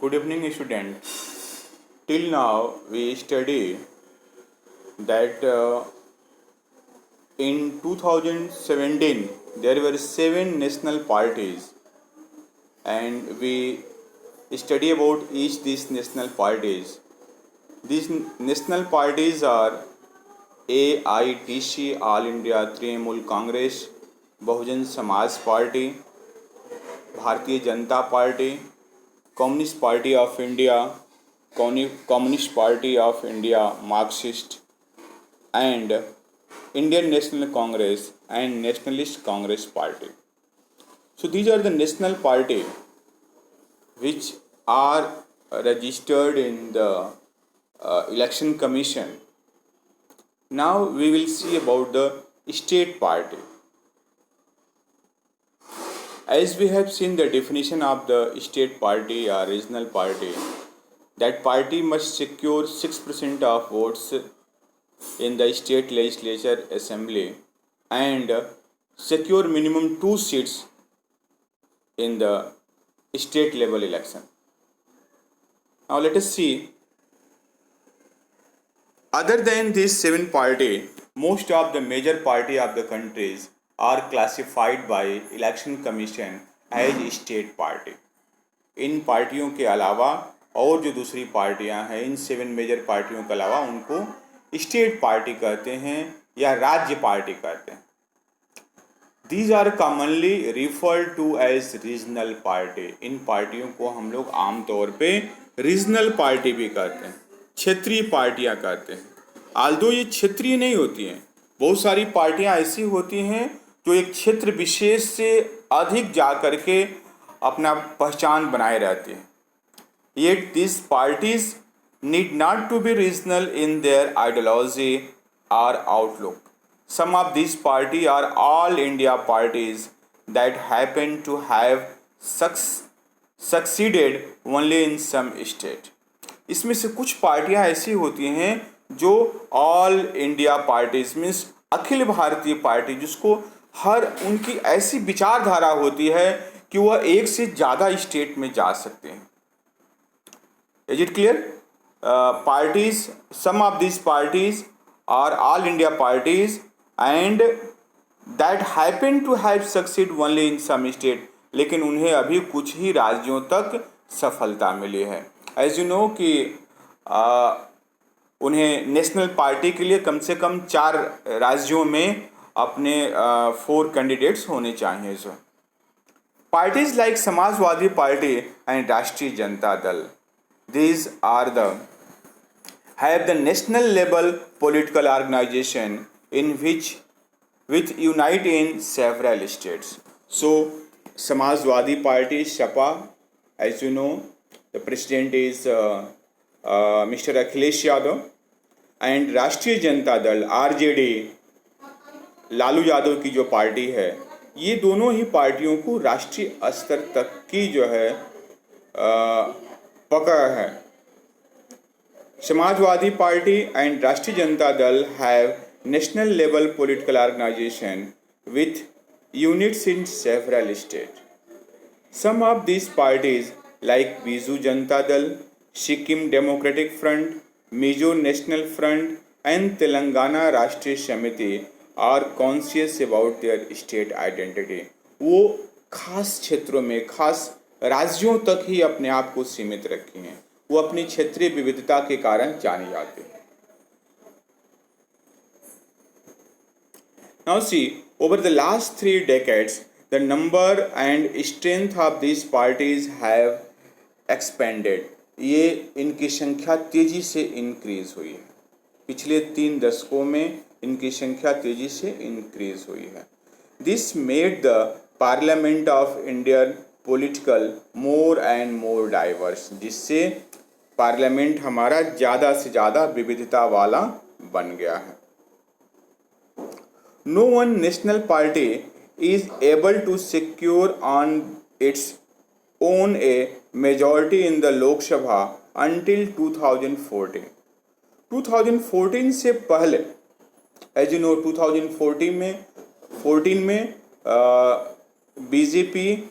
Good evening, student. Till now, we study that in 2017 there were seven national parties, and we study about each these national parties. These national parties are AITC, All India Trinamool Congress, Bahujan Samaj party, Bharatiya Janata party, communist party of India, communist party of India Marxist, and Indian National Congress and Nationalist Congress Party. So these are the national party which are registered in the election commission. Now we will see about the state party. As we have seen the definition of the state party or regional party, that party must secure 6% of votes in the state legislature assembly and secure minimum 2 seats in the state level election. Now let us see. Other than these seven party, most of the major party of the countries are classified by election commission as state party. इन पार्टियों के अलावा और जो दूसरी पार्टियां हैं, in seven major पार्टियों के अलावा उनको स्टेट पार्टी कहते हैं या राज्य पार्टी कहते हैं. These are commonly referred to as regional party. इन पार्टियों को हम लोग आमतौर पे रीजनल पार्टी भी कहते हैं, क्षेत्रीय पार्टियां कहते हैं. आल्दो ये क्षेत्रीय नहीं होती हैं, बहुत सारी पार्टियां ऐसी होती हैं जो एक क्षेत्र विशेष से अधिक जा करके अपना पहचान बनाए रहती हैं. Yet these parties need not to be regional in their ideology or outlook. Some of these parties are all India parties that happen to have succeeded only in some state. इसमें से कुछ पार्टियां ऐसी होती हैं जो all India parties means Akhil Bharatiya party, जिसको हर उनकी ऐसी विचारधारा होती है कि वह एक से ज़्यादा स्टेट में जा सकते हैं. Is it clear? Parties, some of these parties are all India parties and that happen to have succeed only in some state. लेकिन उन्हें अभी कुछ ही राज्यों तक सफलता मिली है. As you know कि उन्हें नेशनल पार्टी के लिए कम से कम 4 राज्यों में अपने 4 कैंडिडेट्स होने चाहिए. So parties like Samajwadi party and Rashtriya Janata दल, these are the have the national level political organization in which with unite in several states. So Samajwadi Party SHAPA, as you know, the president is Mr. Akhilesh Yadav, and राष्ट्रीय जनता दल RJD, Lalu Yadav की जो party है, ये दोनों ही पार्टियों को राष्ट्रीय स्तर तक की जो है पकड़ है. Samajwadi party and Rashtriya Janata Dal have national level political organization with units in several state. Some of this parties like Biju Janata Dal, Sikkim Democratic Front, Mizo National Front and Telangana Rashtriya Samiti are conscious about their state identity. वो खास क्षेत्रों में, खास राज्यों तक ही अपने आप को सीमित रखी हैं. वो अपनी क्षेत्रीय विविधता के कारण जानी जाती है. Now see, over the last 3 decades, the number and strength of these parties have expanded. ये इनकी संख्या तेजी से इंक्रीज हुई है. पिछले 3 दशकों में इनकी संख्या तेजी से इंक्रीज हुई है. This made the Parliament of India political more and more diverse, जिससे पार्लियामेंट हमारा ज़्यादा से ज़्यादा विविधता वाला बन गया है. No one national party is able to secure on its own a majority in the Lok Sabha until 2014. 2014 से पहले, एज यू नो, 2014 में बीजेपी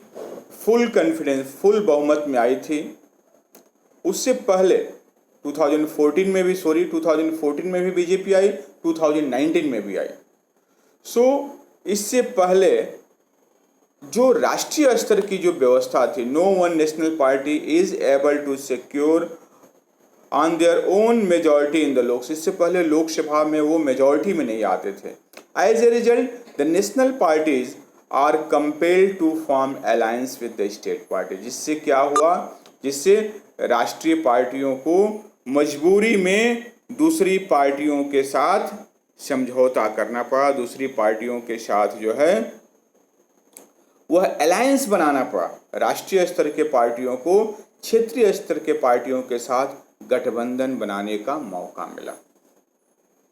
फुल बहुमत में आई थी उससे पहले 2014 में भी 2014 में भी बीजेपी आई, 2019 में भी आई। सो इससे पहले जो राष्ट्रीय स्तर की जो व्यवस्था थी, no one national party is able to secure on their own majority in the Lok Sabha, इससे पहले लोकसभा में वो मेजॉरिटी में नहीं आते थे। As a result the national parties are compelled to form alliance with the state party, जिससे क्या हुआ, जिससे राष्ट्रीय पार्टियों को मजबूरी में दूसरी पार्टियों के साथ समझौता करना पड़ा, दूसरी पार्टियों के साथ जो है वह अलायंस बनाना पड़ा। राष्ट्रीय स्तर के पार्टियों को क्षेत्रीय स्तर के पार्टियों के साथ गठबंधन बनाने का मौका मिला।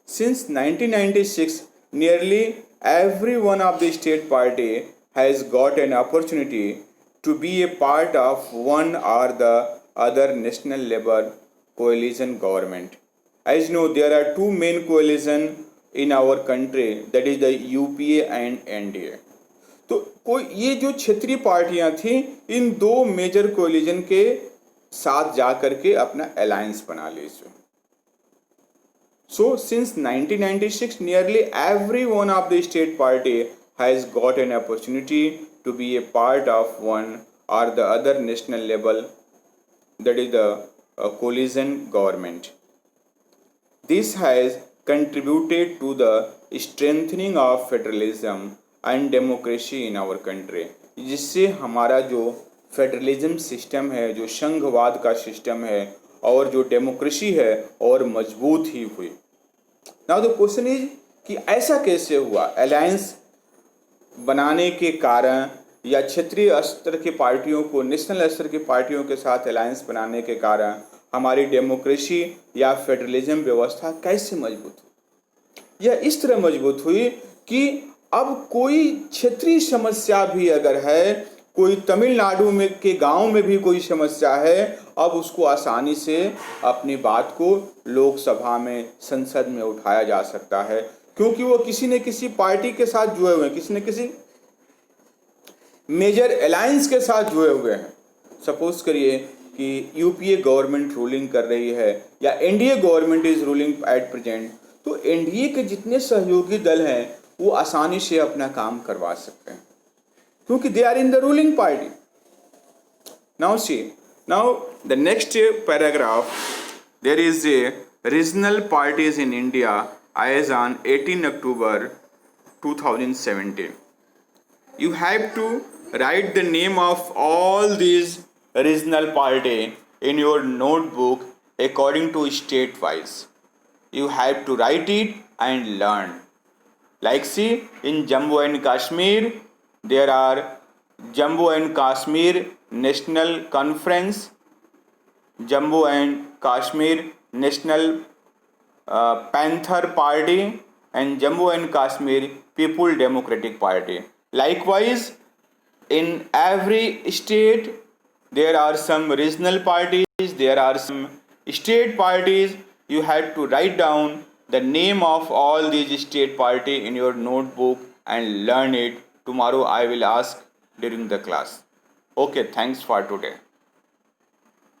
Since 1996, nearly every one of the state party has got an opportunity to be a part of one or the other national level coalition government. As you know, there are two main coalitions in our country, that is the UPA and NDA. तो कोई ये जो क्षेत्रीय पार्टियां थी, इन दो major collision के साथ जाकर के अपना अलायंस बना लीजिए। So since 1996, nearly every one of the state party has got an opportunity to be a part of one or the other national level, that is the coalition government. This has contributed to the strengthening of federalism and democracy in our country, जिससे हमारा जो federalism system है, जो संघवाद का system है और जो डेमोक्रेसी है और मजबूत ही हुई। नाउ द क्वेश्चन इज कि ऐसा कैसे हुआ, अलायंस बनाने के कारण या क्षेत्रीय स्तर की पार्टियों को नेशनल स्तर की पार्टियों के साथ अलायंस बनाने के कारण हमारी डेमोक्रेसी या फेडरलिज्म व्यवस्था कैसे मजबूत हुई। यह इस तरह मजबूत हुई कि अब कोई क्षेत्रीय समस्या भी अगर है, कोई तमिलनाडु में के गांव में भी कोई समस्या है, अब उसको आसानी से अपनी बात को लोकसभा में, संसद में उठाया जा सकता है, क्योंकि वो किसी न किसी पार्टी के साथ जुड़े हुए हैं, किसी न किसी मेजर अलायंस के साथ जुड़े हुए हैं। सपोज करिए कि यूपीए गवर्नमेंट रूलिंग कर रही है या NDA government is ruling at present, तो एनडीए के जितने सहयोगी दल हैं वो आसानी से अपना काम करवा सकते हैं, क्योंकि they are in the ruling party. Now see, now the next paragraph, there is a regional parties in India as on 18 October 2017. You have to write the name of all these regional party in your notebook according to state wise. You have to write it and learn. Like see, in Jammu and Kashmir, there are Jammu and Kashmir National Conference, Jammu and Kashmir National Panther Party, and Jammu and Kashmir People Democratic Party. Likewise, in every state, there are some regional parties, there are some state parties. You have to write down the name of all these state party in your notebook and learn it. Tomorrow I will ask during the class. Okay, thanks for today.